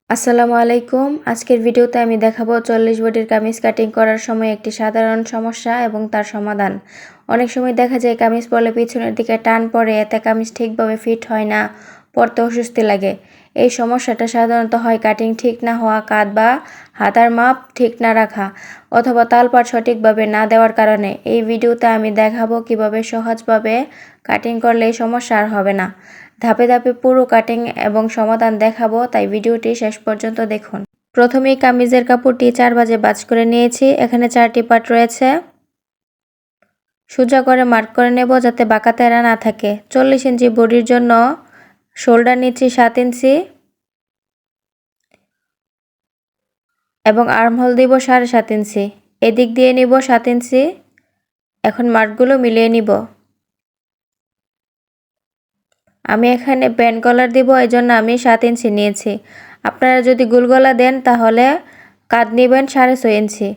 আসসালামু আলাইকুম। আজকের ভিডিওতে আমি দেখাবো 40 বডির কামিজ কাটিং করার সময় একটি সাধারণ সমস্যা এবং তার সমাধান। অনেক সময় দেখা যায় কামিজ পরলে পিছনের দিকে টান পড়ে, এতে কামিজ ঠিকভাবে ফিট হয় না, পরতে অস্বস্তি লাগে। এই সমস্যাটা সাধারণত হয় কাটিং ঠিক না হওয়া, কাঁধ বা হাতার মাপ ঠিক না রাখা অথবা তালপাট সঠিকভাবে না দেওয়ার কারণে। এই ভিডিওতে আমি দেখাবো কিভাবে সহজভাবে কাটিং করলে এই সমস্যা আর হবে না। ধাপে ধাপে পুরো কাটিং এবং সমাধান দেখাবো, তাই ভিডিওটি শেষ পর্যন্ত দেখুন। প্রথমেই কামিজের কাপড়টি 4 ভাঁজে ভাঁজ করে নিয়েছি। এখানে 4টি পার্ট রয়েছে। সোজা করে মার্ক করে নেব যাতে বাঁকা তেড়া না থাকে। 40 ইঞ্চি বডির জন্য শোল্ডার নিচ্ছি 7 ইঞ্চি এবং আর্মহোল দিব 7.5 ইঞ্চি। এদিক দিয়ে নিব 7 ইঞ্চি। এখন মার্কগুলো মিলিয়ে নিব। আমি এখানে প্যান কলার দিব, এই জন্য আমি 7 ইঞ্চি নিয়েছি। আপনারা যদি গোল গলা দেন তাহলে কাঁধ নেবেন 6.5 ইঞ্চি।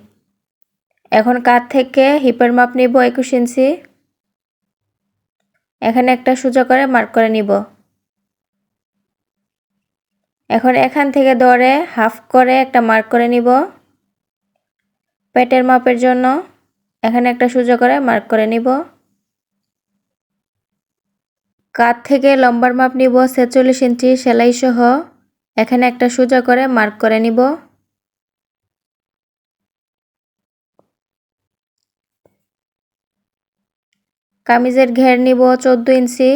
এখন কাঁধ থেকে হিপের মাপ নিব 21 ইঞ্চি। এখানে একটা সোজা করে মার্ক করে নিব। এখন এখান থেকে ধরে হাফ করে একটা মার্ক করে নিব পেটের মাপের জন্য। এখানে একটা সোজা করে মার্ক করে নিব। কাঁধ থেকে লম্বার মাপ নিব 46 ইঞ্চি সেলাই সহ। এখানে একটা সোজা করে মার্ক করে নিব। কামিজের ঘের নিব 14 ইঞ্চি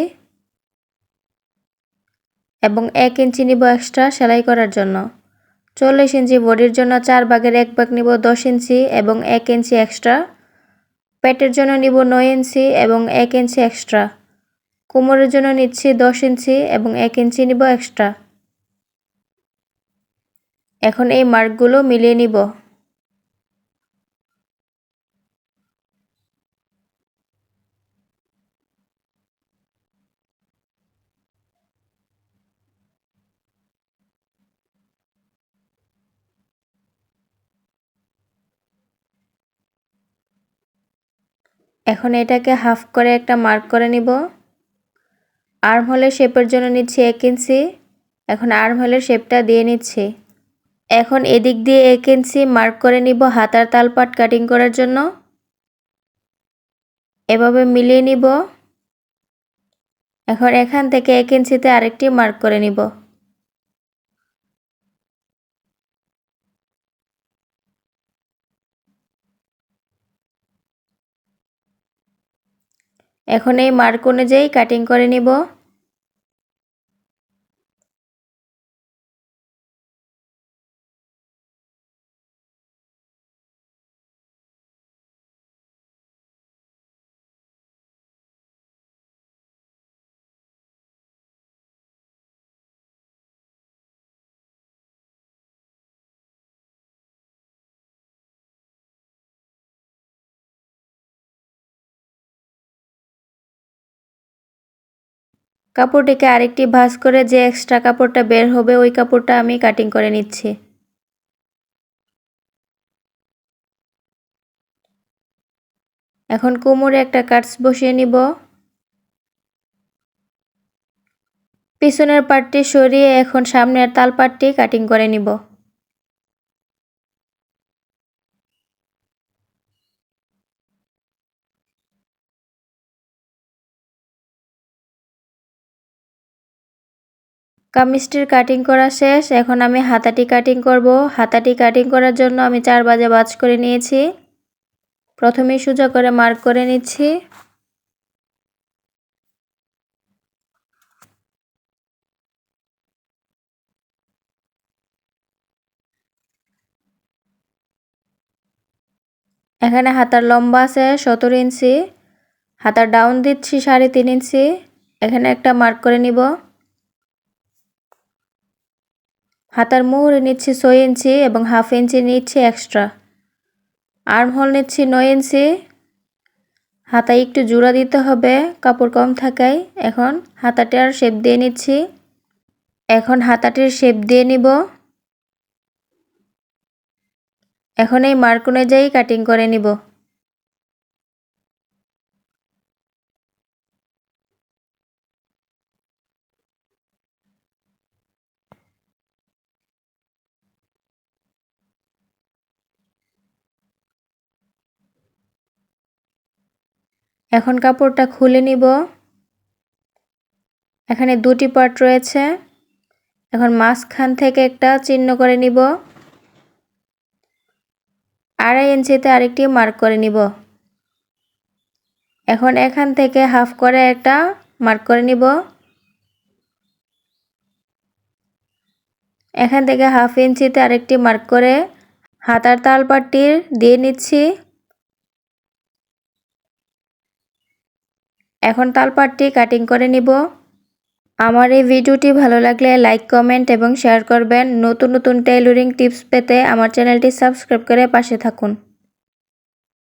এবং 1 ইঞ্চি নিব এক্সট্রা সেলাই করার জন্য। 40 ইঞ্চি বডির জন্য 4 ভাগের 1 ভাগ নিব 10 ইঞ্চি এবং 1 ইঞ্চি এক্সট্রা। পেটের জন্য নিব 9 ইঞ্চি এবং 1 ইঞ্চি এক্সট্রা। কোমরের জন্য নিচ্ছি 10 ইঞ্চি এবং 1 ইঞ্চি নিব এক্সট্রা। এখন এই মার্কগুলো মিলিয়ে নিব। এখন এটাকে হাফ করে একটা মার্ক করে নিব। আর্মহোলের শেপের জন্য নিচ্ছি 1 ইঞ্চি। এখন আর্মহোলের শেপটা দিয়ে নিচ্ছি। এখন এদিক দিয়ে 1 ইঞ্চি মার্ক করে নিব হাতার তালপাট কাটিং করার জন্য। এভাবে মিলিয়ে নিব। এখন এখান থেকে 1 ইঞ্চিতে আরেকটি মার্ক করে নিব। এখন এই মার্ক অনুযায়ী কাটিং করে নিব। কাপড়টিকে আরেকটি ভাঁজ করে যে এক্সট্রা কাপড়টা বের হবে ওই কাপড়টা আমি কাটিং করে নিচ্ছি। এখন কোমরে একটা কাটস বসিয়ে নিব। পিছনের পার্টটি সরিয়ে এখন সামনের তালপাটটি কাটিং করে নিব। কামিজটির কাটিং করা শেষ। এখন আমি হাতাটি কাটিং করব। হাতাটি কাটিং করার জন্য আমি 4 ভাঁজে ভাঁজ করে নিয়েছি। প্রথমেই সোজা করে মার্ক করে নিচ্ছি। এখানে হাতার লম্বা আছে 17 ইঞ্চি। হাতার ডাউন দিচ্ছি 3.5 ইঞ্চি। এখানে একটা মার্ক করে নিব। হাতার মুহুরে নিচ্ছি 6 ইঞ্চি এবং হাফ ইঞ্চি নিচ্ছি এক্সট্রা। আর্মহোল নিচ্ছি 9 ইঞ্চি। হাতায় একটু জোড়া দিতে হবে কাপড় কম থাকায়। এখন হাতাটার শেপ দিয়ে নিচ্ছি। এখন হাতাটির শেপ দিয়ে নিব। এখন এই মার্ক অনুযায়ী কাটিং করে নিব। এখন কাপড়টা খুলে নিব। এখানে দুটি পার্ট রয়েছে। এখন মাঝখান থেকে একটা চিহ্ন করে নিব। 2.5 ইঞ্চিতে আরেকটি মার্ক করে নিব। এখন এখান থেকে হাফ করে একটা মার্ক করে নিব। এখান থেকে 1/2 ইঞ্চিতে আরেকটি মার্ক করে হাতার তালপাটটি দিয়ে নিচ্ছি। এখন তালপাটটি কাটিং করে নিব। আমার এই ভিডিওটি ভালো লাগলে লাইক, কমেন্ট এবং শেয়ার করবেন। নতুন নতুন টেইলরিং টিপস পেতে আমার চ্যানেলটি সাবস্ক্রাইব করে পাশে থাকুন।